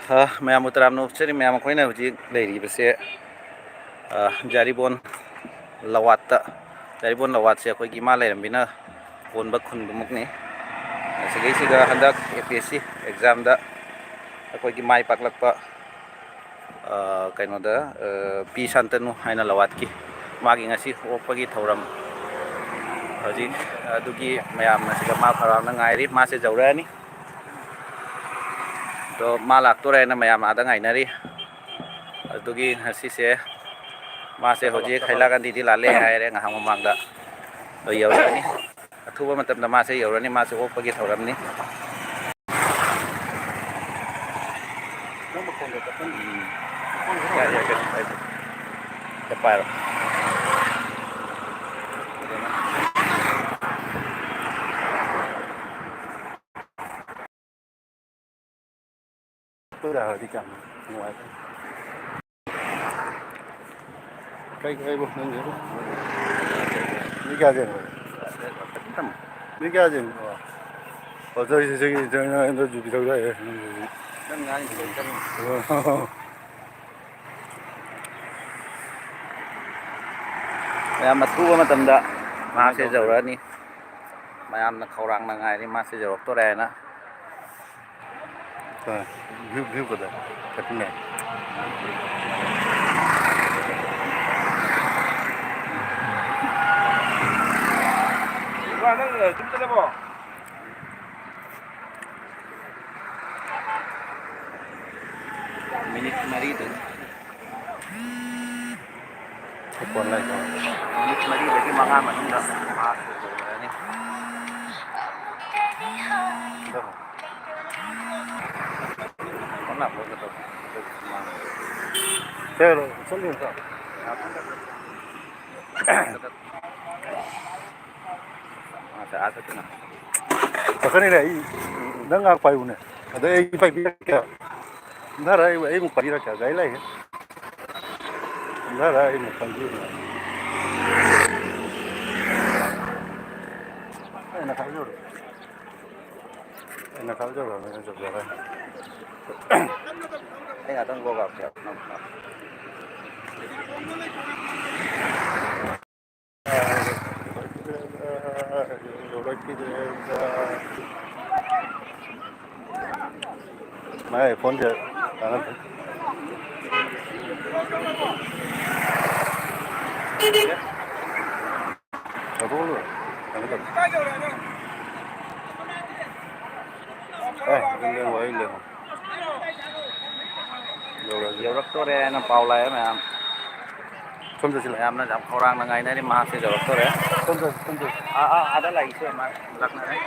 ꯃꯌꯥꯝ ꯎꯇꯔꯥꯝ ꯅꯣꯛꯆꯔꯤ ꯃꯌꯥꯝ ꯑꯩꯈꯣꯏꯅ ꯍꯧꯖꯤꯛ ꯂꯩꯔꯤꯕꯁꯦ ꯖꯥꯔꯤꯕꯣꯟ ꯂꯋꯥꯠꯇ ꯖꯥꯔꯤꯕꯣꯟ ꯂꯋꯥꯠꯁꯦ ꯑꯩꯈꯣꯏꯒꯤ ꯏꯃꯥ ꯂꯩꯔꯝꯕꯤꯅ ꯀꯣꯟꯕ ꯈꯨꯟꯗꯨꯃꯛꯅꯤ ꯁꯤꯒꯩꯁꯤꯗ ꯍꯟꯗꯛ APSC ꯑꯦꯛꯖꯥꯝꯗ ꯑꯩꯈꯣꯏꯒꯤ ꯃꯥꯏ ꯄꯥꯛꯂꯛꯄ ꯀꯩꯅꯣꯗ ꯄꯤ ꯁꯥꯟꯇꯅꯨ ꯍꯥꯏꯅ ꯂꯋꯥꯠꯀꯤ ꯃꯥꯒꯤ ꯉꯁꯤ ꯑꯣꯛꯄꯒꯤ ꯊꯧꯔꯝ ꯍꯧꯖꯤꯛ ꯑꯗꯨꯒꯤ ꯃꯌꯥꯝꯅ ꯁꯤꯗ ꯃꯥ ꯈꯧꯔꯥꯡꯅ ꯉꯥꯏꯔꯤ ꯃꯥꯁꯦ ꯌꯧꯔꯛꯑꯅꯤ ꯑꯗꯣ ꯃꯥ ꯂꯥꯛꯇꯣꯔꯦꯅ ꯃꯌꯥꯝ ꯑꯥꯗ ꯉꯥꯏꯅꯔꯤ ꯑꯗꯨꯒꯤ ꯉꯁꯤꯁꯦ ꯃꯥꯁꯦ ꯍꯧꯖꯤꯛ ꯍꯩꯂꯥꯀꯥꯟꯗꯤꯗꯤ ꯂꯥꯜꯂꯦ ꯍꯥꯏꯔꯦ ꯉꯥꯏꯍꯥꯛ ꯃꯃꯥꯡꯗ ꯌꯧꯔꯛꯑꯅꯤ ꯑꯊꯨꯕ ꯃꯇꯝꯗ ꯃꯥꯁꯦ ꯌꯧꯔꯅꯤ ꯃꯥꯁꯦ ꯑꯣꯛꯄꯒꯤ ꯊꯧꯔꯝꯅꯤ ꯄꯥꯏꯔꯣ ꯍꯧꯖꯤꯛ ꯀꯌꯥꯝ ꯅꯨꯡꯉꯥꯏ ꯀꯩꯕꯨ ꯅꯪꯒꯤꯕꯨ ꯃꯤ ꯀꯌꯥ ꯆꯦꯟꯕ ꯃꯤ ꯀꯌꯥ ꯆꯦꯟꯕ 저기 너 주기 저기 해. ꯃꯌꯥꯝ ꯑꯊꯨꯕ ꯃꯇꯝꯗ ꯃꯥꯁꯦ ꯌꯧꯔꯛꯑꯅꯤ ꯃꯌꯥꯝꯅ ꯈꯧꯔꯥꯡꯅ ꯉꯥꯏꯔꯤ ꯃꯥꯁꯦ ꯌꯧꯔꯛꯇꯣꯔꯦꯅ ꯚ꯭ꯌꯨ ꯀꯗꯥꯏ ꯀꯠꯅꯦ ꯅꯪ ꯁꯨꯝ ꯆꯠꯂꯕꯣ minit marito minit marito mga manunda ini mana boleh betul pero sendiri tak ada ada tu nak pakai ni dah ngak payu ni ada ipai biar Nara ay mo parira ka gaila eh. Nara ay mo panjira. Ay nakajor. Ay nakajor ba na job jara. Ay atang go gap ya. Mai phone je tangan. Apa lu? Ini yauraktoré na paulay ma'am. Sonda sila ma'am na jam khorang na ngai na ni ma se yauraktoré. Sonda. Ada lagi se ma lakna hai.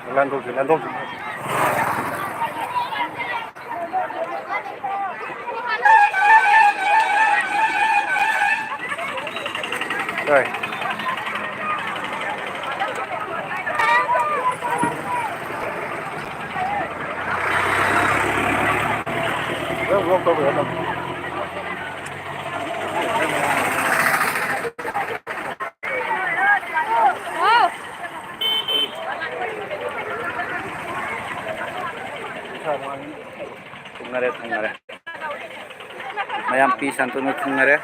Landok. Right. Belum tahu ya. Tungare. Mayam pi santunu tungare.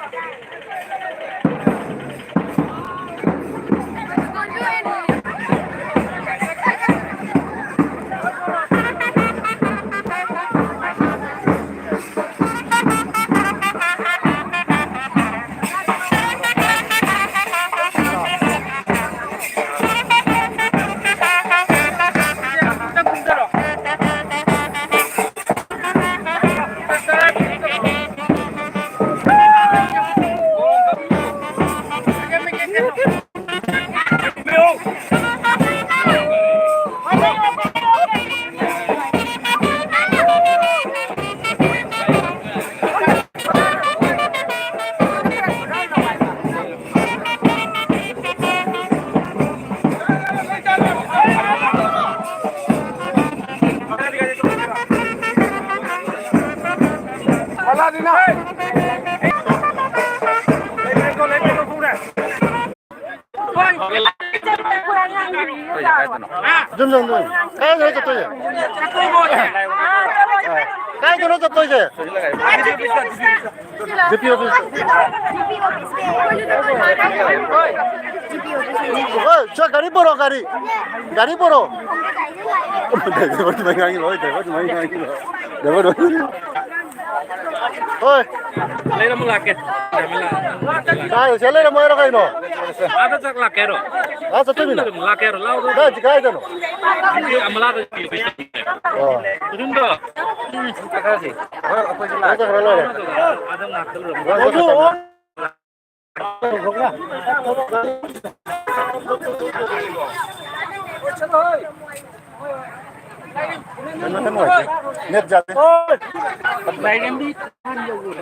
tôi giải cái nó 좀 정도. cái cho tôi. cái cho tôi chứ. GP office. 저 가리 보러 가리. 가리 보러. 내가 좀 많이 가긴 로. 내가 좀 많이 가긴 로. 내가 좀. ôi lấy nó là kẹt cái sẽ lấy ra mới ra cái nó ada chắc là kẹt rồi à sao tôi là kẹt rồi lao rồi đó chỉ cái đó ini amala tuh itu dah cái gì apa sih nó lah chắc là lấy ada ngakal rồi nó thế nào nhét ra đi này em đi ăn nhiều rồi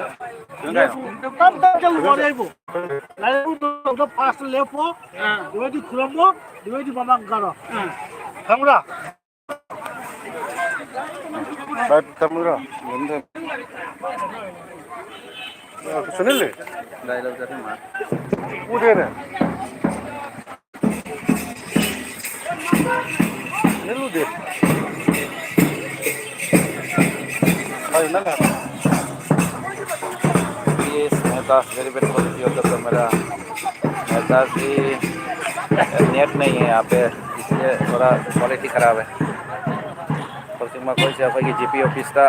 đúng rồi tâm trong ngồi đây bu này bu nó pass lepo dua di kuramo dua di mamang karo kamu dah 나 담으라 뭔데 Sunil đây đâu ra thế mà उधर है नीलू दे अरे ना ये Mehta very very positive होता है मेरा मेहता की net नहीं है यहाँ पे इसलिए थोड़ा क्वालिटी ख़राब है पश्चिम कोई से आपकी जीपी ऑफिस का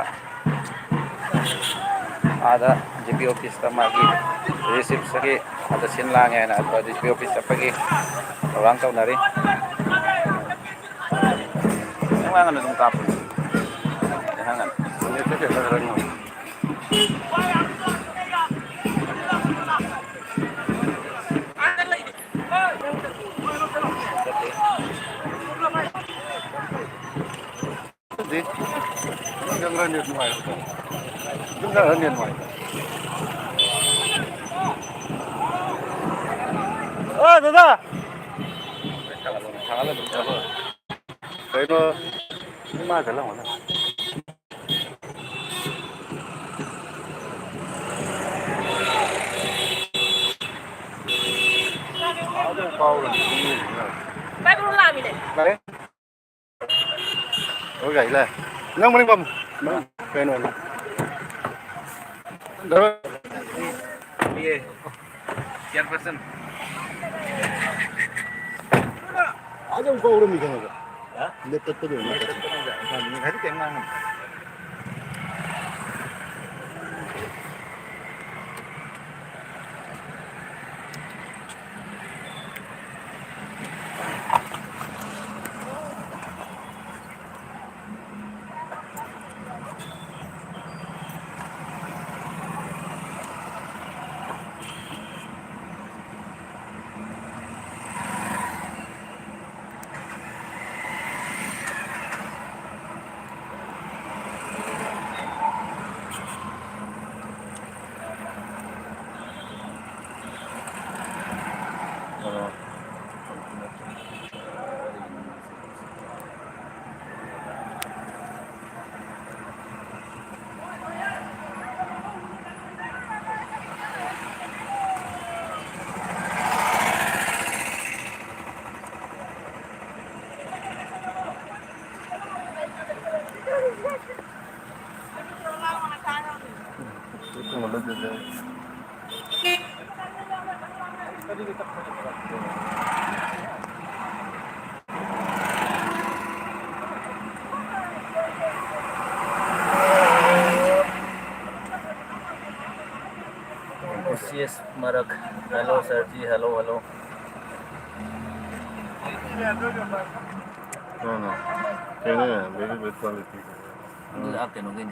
आधा जीपी ऑफिस का मागी रिसिप्ट सके आधा सिन लांग है ना तो जीपी ऑफिस आपकी orang tahu dari yang mana dong kapal jangan ये तो क्या कर रहा हूँ đi đừng ra nhiệt ngoài đừng ra nhiệt ngoài ơ दादा janganlah dong kapal cái nó ma cái là hả Bay belum làm gì này? đấy ôi gãy này nâng lên bầm cái này đó ये chairperson 아주 거울은 이상하죠 내 뜻대로 얼마 hari tenang Yes, Marak. Hello, Sergi. Hello, hello. no no cái này very good quality Up cái nó cái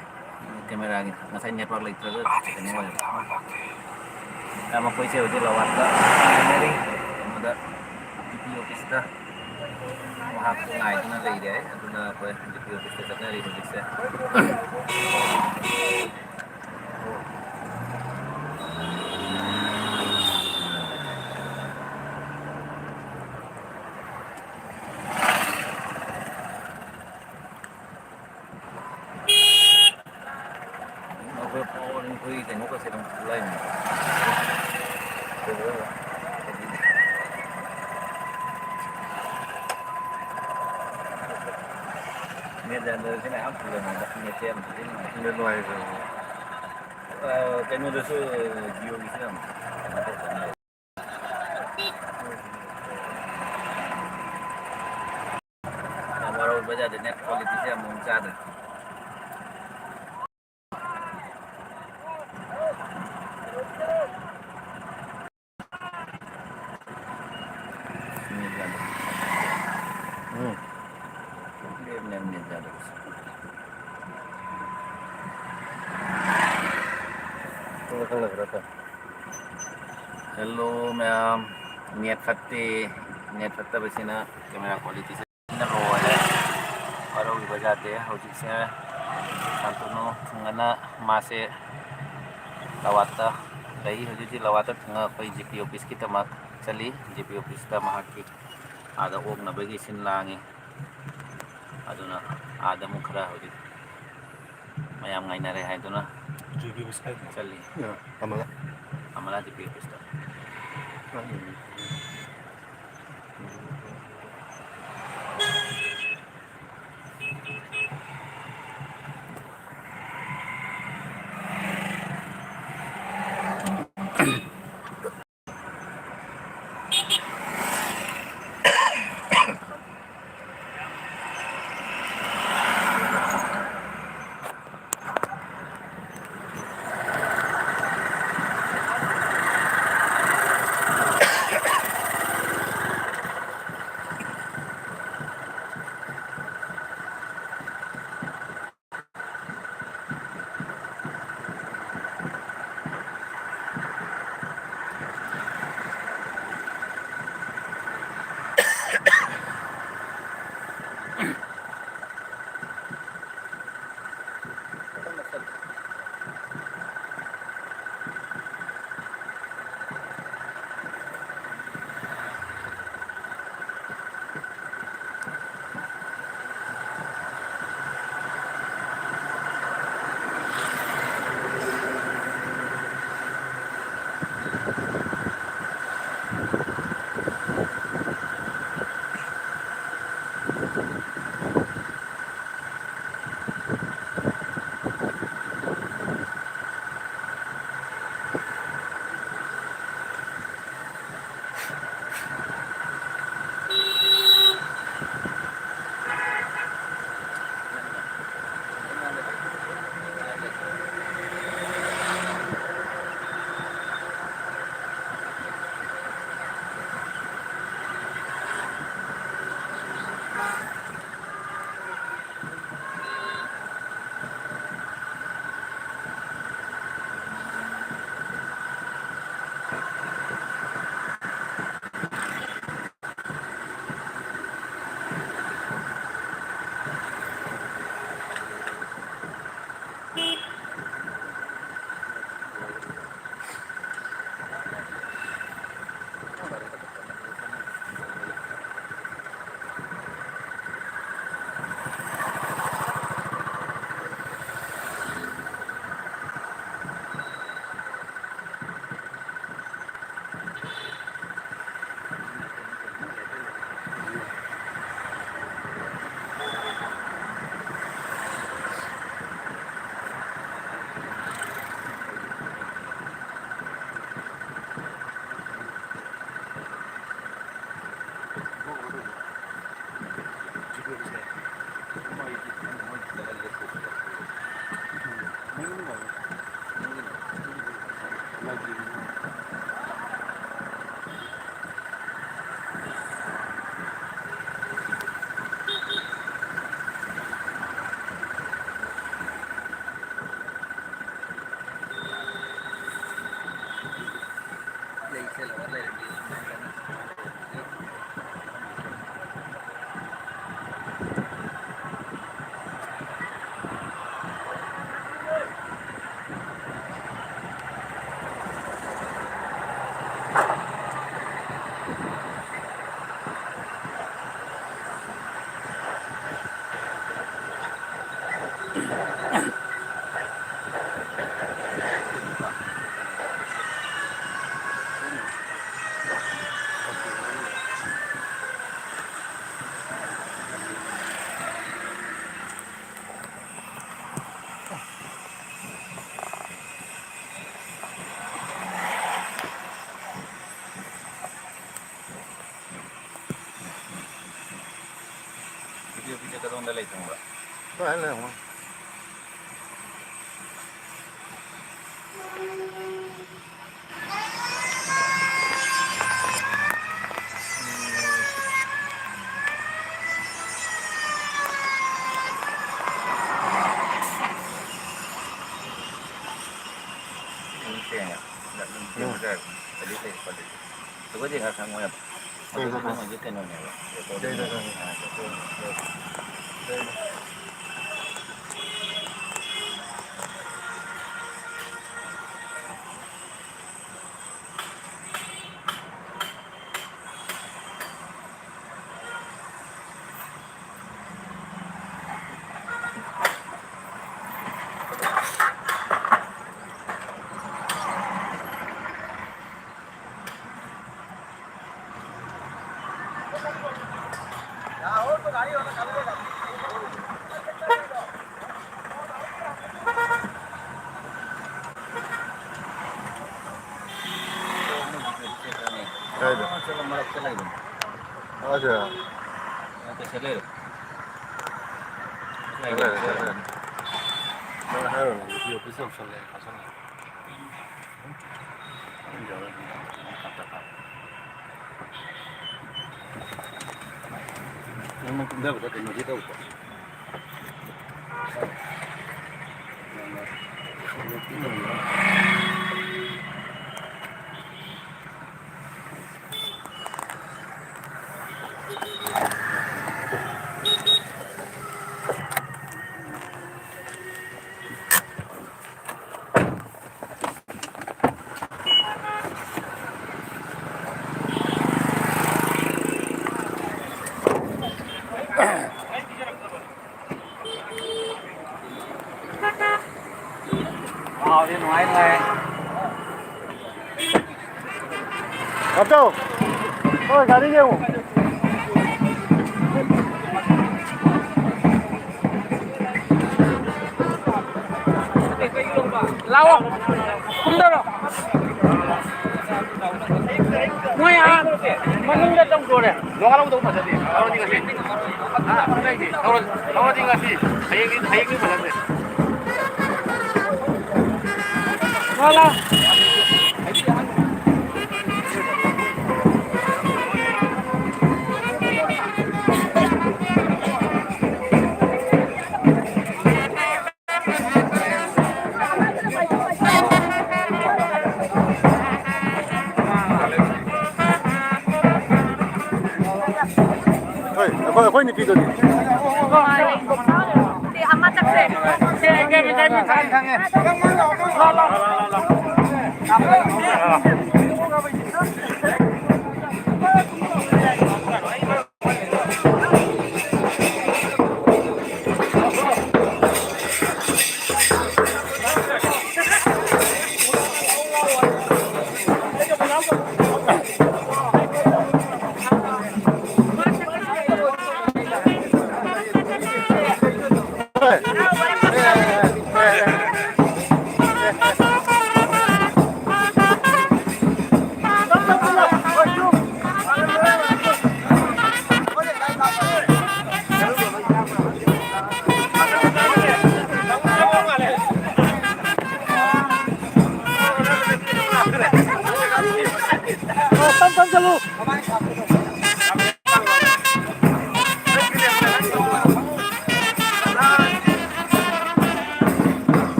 camera cái nó sai network lại terus cái này mà ama koi sih udah lawat ke Mary ada GP office dah mahal ngai itu nanti dia itu na apa GP office tetapnya di Indonesia cái nó có sẽ lên Net là thế nào thì là net xem thì thế này. Net ngoài rồi. Cái nó được nhiều cái xem. Baru baca the net quality saya muncul. Hello ma'am, net fatta basi na camera quality se na roya. Baru bajate hojik se santuno ngana mase lawata dai hojik lawata nga koi GP office kita mak chali GP office ta mahaki ada ok na bagi sin langi aduna ada mukhra hojik mayam ngai na re hai duna GP biscuit. chali Ya, amala. amala GP office ta 그동안 내 있던 거. 또 할래 뭐. Tôi có gì là thằng Nguyệt. Tôi có gì tên này. đây đây đây. đây đây. 맞아. Acelera. 내가 하러 이거 비싸 없었네. 가서는. 이만큼 내가 그때 이거 기다고. Đi ngoài này. 갑자기. 가리게요. Lâu không? Không được đâu. Ngoài à? Mà nâng ra trong chùa này. Nó lâu đâu mà thật gì? Lâu đi cái gì? À, đây gì? Lâu đi cái gì? Thấy cái mà làm gì? Lâu. 거의 니 비더니. Thì ăn mắt chắc sẽ. Cái thằng thằng này.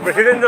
Presidente.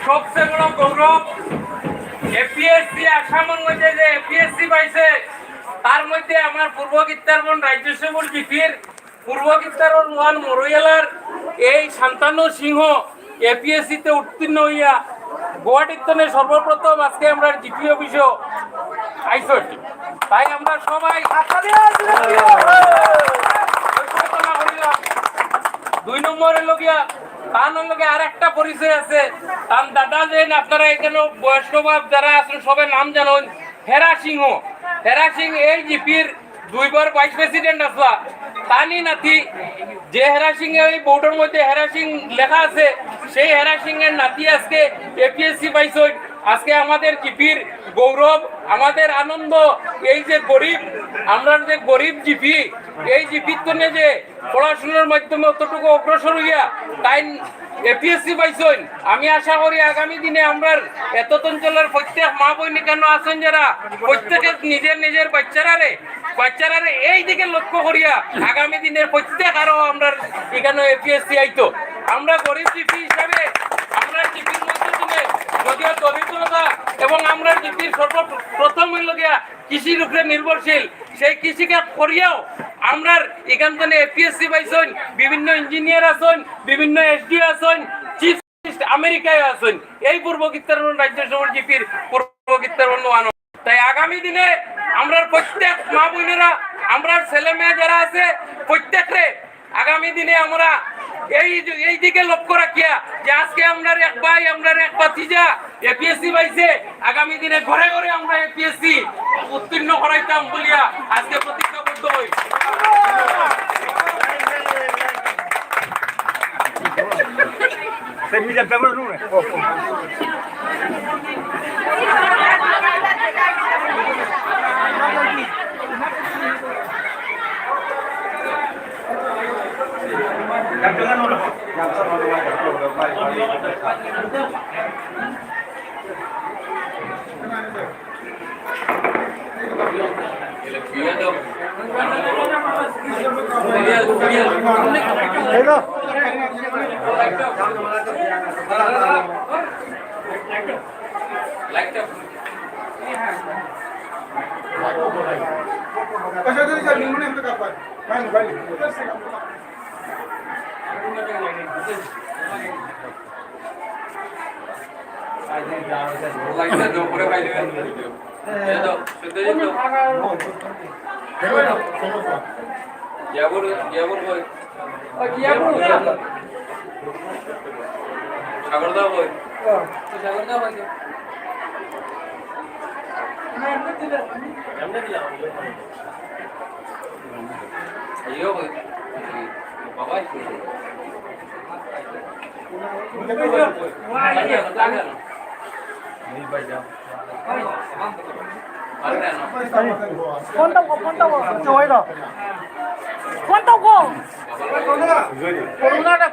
সবচেয়ে বড় গৌরব APS-C আসামের মধ্যে যে APS-C পাইছে তার মধ্যে আমার পূর্ব কিত্তারবন রাজ্য সভার জিপির পূর্ব কিত্তারবন ওয়ান মরইয়ালার এই শান্তানু সিংহ এপিএসসিতে উত্তীর্ণ হইয়া গুয়াহাটিতে সর্বপ্রথম আজকে আমরা জিপি অফিসে আইসি তাই আমরা সবাই দুই নম্বরের লগিয়া তার লগে আর একটা পরিচয় আছে তার দাদা যে আপনারা এখানে বয়স্ক যারা আছেন সবাই নাম জানেন হেরা সিংহ হেরা সিং এই জিপির দুইবার ভাইস প্রেসিডেন্ট আসলা তানি নাতি যে হেরা সিং এই বোর্ডের মধ্যে হেরা সিং লেখা আছে সেই হেরা সিং এর নাতি আজকে এপিএসসি পাইছেন আজকে আমাদের জিপির গৌরব আমাদের আনন্দ এই যে গরিব আমরা যে গরিব জিপি এই জিপির জন্য যে পড়াশোনার মাধ্যমে অতটুকু অগ্রসর হইয়া তাই এপিএসসি পাইছেন আমি আশা করি আগামী দিনে আমরা এত অঞ্চলের প্রত্যেক মা বইনি কেন আছেন যারা প্রত্যেকের নিজের বাচ্চারারে এই দিকে লক্ষ্য করিয়া আগামী দিনের প্রত্যেক আরো আমরা এখানে এপিএসসি আইতো আমরা গরিব জিপি হিসাবে আমরা জিপির মধ্যে দিনে যদিও দরিদ্রতা এবং আমরা জিপির সর্বপ্রথম হইল গিয়া কৃষির উপরে নির্ভরশীল সেই কৃষিকে করিয়াও আমরা এখান থেকে এপিএসসি পাইছেন বিভিন্ন ইঞ্জিনিয়ার আছেন বিভিন্ন এসডিও আছেন চিফ আমেরিকায় আছেন এই পূর্ব কিত্তারবন রাজ্য সভার জিপির পূর্ব কিত্তারবন তাই আগামী দিনে আমরা প্রত্যেক মা বোনেরা আমরা ছেলে মেয়ে যারা আছে প্রত্যেকরে আগামী দিনে আমরা এই দিকে লক্ষ্য রাখিয়া যে আজকে আমরা এক ভাই আমরা এক ভাতিজা এপিএসসি পাইছে আগামী দিনে ঘরে ঘরে আমরা এপিএসসি উত্তীর্ণ করাইতাম বলিয়া আজকে প্রতিজ্ঞাবদ্ধ হই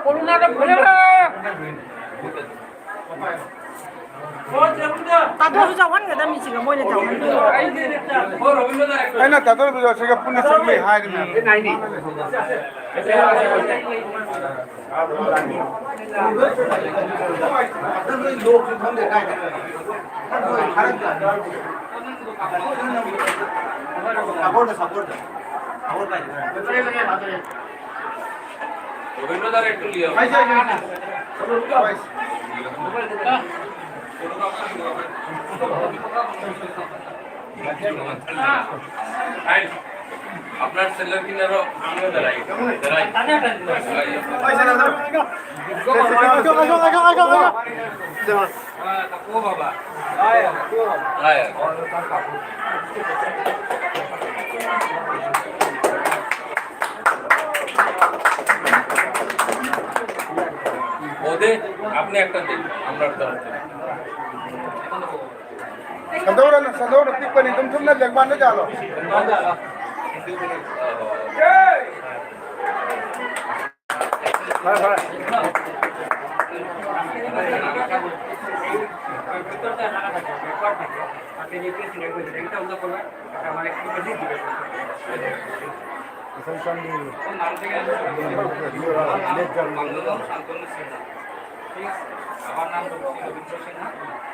করোনাটা ভুলে তাতো যাওয়ান গেদা মিছিga মইনে যাওয়ান ay na tato do se ga punis me hai ni রবীন্দ্রদার একটু লিও আপনার ছেলের কিনারও আমরা দাঁড়াই ও বাবা ওদের আপনি একটা দিন আমরা sadora tik pani tum tum na jagban na jalo ঠিক আছে আমার নাম রবীন্দ্র সিনহা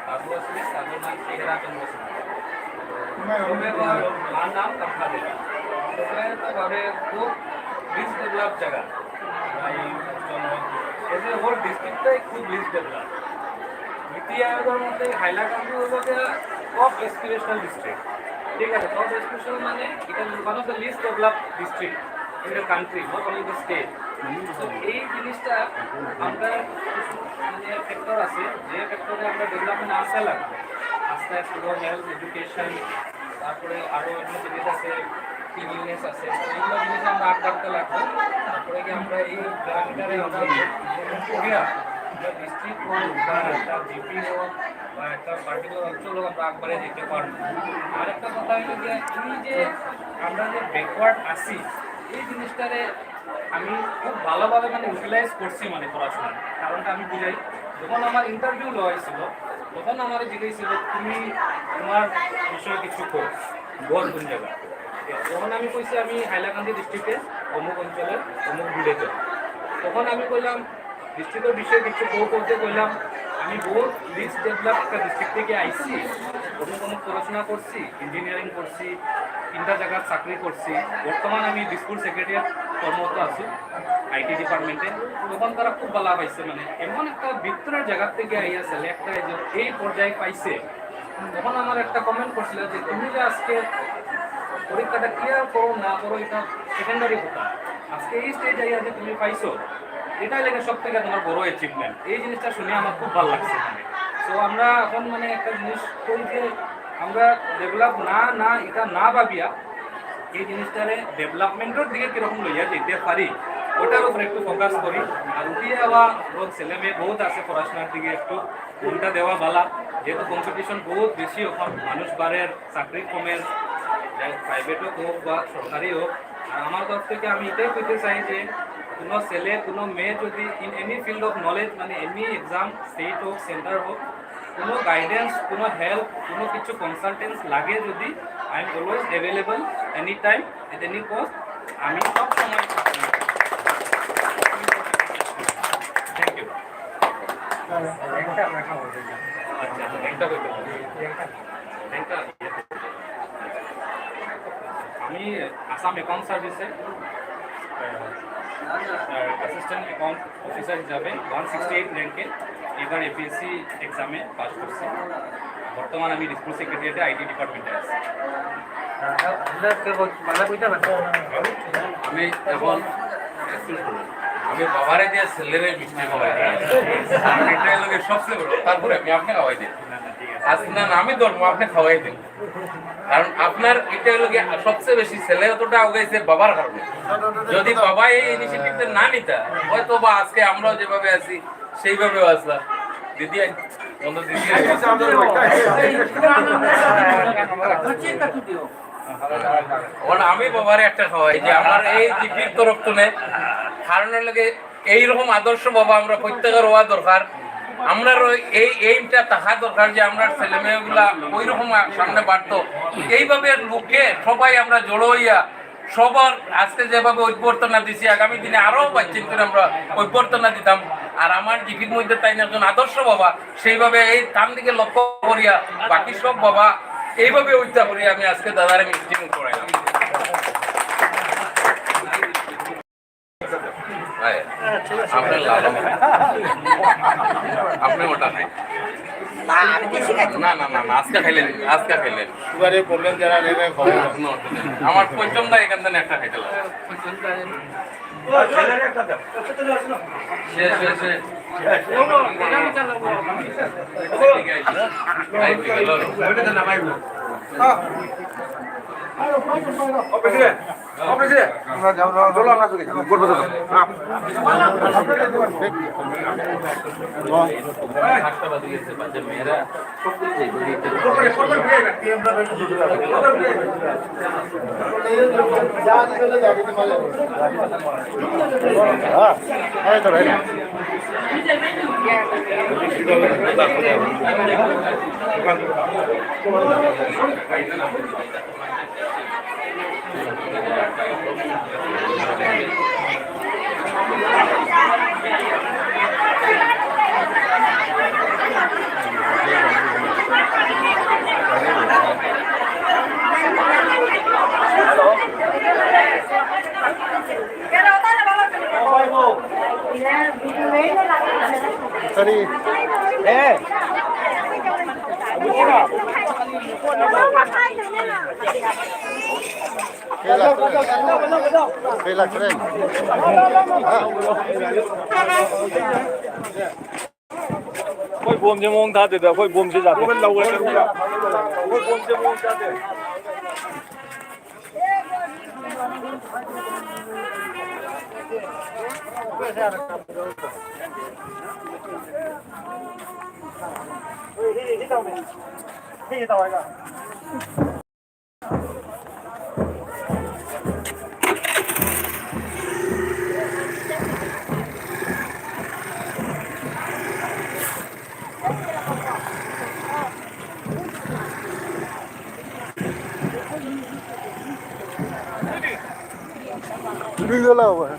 দাদু আসলে দাদুর নাম শ্রী হেরাচন্দ্র সিনহা মার নাম কাপড়া তো ঘরে খুব লিস্ট ডেভেলপ জায়গা এজ এ হোল ডিস্ট্রিক্টটাই খুব লিস্ট ডেভেলপ নীতি আয়োগের মধ্যে হাইলাকান্দি হলো টপ এসপিরেশনাল ডিস্ট্রিক্ট ঠিক আছে টপ এসপিরেশনাল মানে এটা one of the list develop district in the country not only the state তো এই জিনিসটা আমরা মানে ফ্যাক্টর আছে যে ফ্যাক্টরে আমরা ডেভেলপমেন্ট আসা লাগবে আস্তে আস্তে হেলথ এডুকেশন তারপরে আরও অন্য জিনিস আছে ক্লিনলিনেস আছে এইগুলো জিনিস আমরা আগ রাখতে লাগবে তারপরে কি আমরা এই জায়গাটারে আমরা ডিস্ট্রিক্ট হোক বা একটা জিপি হোক বা একটা পার্টিকুলার অঞ্চল হোক আমরা একবারে যেতে পারবো আর একটা কথা হলো যে এই যে আমরা যে ব্যাকওয়ার্ড আসি এই জিনিসটারে আমি খুব ভালোভাবে মানে ইউটিলাইজ করছি মানে পড়াশোনা কারণটা আমি বুঝাই যখন আমার ইন্টারভিউ লওয়া হয়েছিল তখন আমার জিজ্ঞেসছিল তুমি তোমার বিষয়ে কিছু কো বল কোন জায়গা তখন আমি কইছি আমি হাইলাকান্দি ডিস্ট্রিক্টে অমুক অঞ্চলের অমুক ভিলেজে তখন আমি কইলাম ডিস্ট্রিক্টের বিষয়ে কিছু করতে কইলাম আমি বহুত লিস্ট ডেভেলপ একটা ডিস্ট্রিক্ট থেকে আইসি অমুক পড়াশোনা করছি ইঞ্জিনিয়ারিং করছি 3টা জায়গার চাকরি করছি বর্তমান আমি দিসপুর সেক্রেটারিয়েট কর্মরত আছি আইটি ডিপার্টমেন্টে তখন তারা খুব ভালো পাইছে মানে এমন একটা ভিতরের জায়গার থেকে আইয়া সিলেক্ট যে এই পর্যায়ে পাইছে তখন আমার একটা কমেন্ট করছিল যে তুমি যে আজকে পরীক্ষাটা ক্লিয়ার করো না করো এটা সেকেন্ডারি কথা আজকে এই স্টেজ আইয়া যে তুমি পাইছো এটাই লেগে সব থেকে তোমার বড় অ্যাচিভমেন্ট এই জিনিসটা শুনে আমার খুব ভালো লাগছে মানে সো আমরা এখন মানে একটা জিনিস করি যে আমরা ডেভেলপ না এটা না ভাবিয়া এই জিনিসটারে ডেভেলপমেন্টের দিকে কীরকম লইয়া যেতে পারি ওটার উপরে একটু ফোকাস করি আর উঠিয়ে যাওয়া লোক ছেলে মেয়ে বহুত আছে পড়াশোনার দিকে একটু মনটা দেওয়া ভালা যেহেতু কম্পিটিশন বহুত বেশি এখন মানুষ বাড়ের চাকরি কমের প্রাইভেটও হোক বা সরকারি হোক আর আমার তরফ থেকে আমি এটাই কইতে চাই যে কোনো ছেলে কোনো মেয়ে যদি in any field of knowledge মানে এনি এক্সাম স্টেট হোক সেন্টার হোক কোনো গাইডেন্স কোনো হেল্প কোনো কিছু কনসালটেন্স লাগে যদি I am always available any time at any cost আমি সব সময় থ্যাংক ইউ আমি আসাম অ্যাকাউন্ট সার্ভিসে অ্যাসিস্ট্যান্ট অ্যাকাউন্ট অফিসার হিসাবে 168 র্যাঙ্কে এবার এপিএসসি এক্সামে পাস করছি বর্তমান আমি দিসপুর সেক্রেটারিয়েটে আইটি ডিপার্টমেন্টে আছি আমি এখন আমি বাবারে দিয়ে ছেলেরে মিষ্টি খাওয়াই এটাই লোকে সবচেয়ে বড় তারপরে আমি আপনি খাওয়াই দিই না আমি ধরবো আপনি খাওয়াই দিন কারণ আপনার এটা হলো সবচেয়ে বেশি ছেলে অতটা আগাইছে বাবার কারণে যদি বাবা এই ইনিশিয়েটিভটা না নিতা হয়তো বা আজকে আমরাও যেভাবে আছি সেইভাবেও আসলাম দিদি বন্ধু দিদি আমি বাবারে একটা খাওয়াই যে আমার এই জিপির তরফ তুলে কারণের লগে এইরকম আদর্শ বাবা আমরা প্রত্যেকের হওয়া দরকার আমরা এই এইমটা থাকা দরকার যে আমরা ছেলে মেয়েগুলা ওই রকম সামনে বাড়তো এইভাবে লোকে সবাই আমরা জড়ো হইয়া সবার আজকে যেভাবে ঐক্যবর্তনা দিছি আগামী দিনে আরো বাচ্চিন করে আমরা ঐক্যবর্তনা দিতাম আর আমার জিপির মধ্যে তাই না একজন আদর্শ বাবা সেইভাবে এই তার দিকে লক্ষ্য করিয়া বাকি সব বাবা এইভাবে ঐক্যা করিয়া আমি আজকে দাদারে মিষ্টি মুখ করাইলাম আপনি ওটা নাই না আজকে খাইলেন সুগারে প্রবলেম যারা আমার পঞ্চম দা এখান থেকে একটা খাইতে লাগে Kay la tren. Khôi buồm cho mong ta được khôi buồm sẽ giặt. Khôi lâu rồi. Khôi buồm cho mong ta được. Đi ra đâu vậy?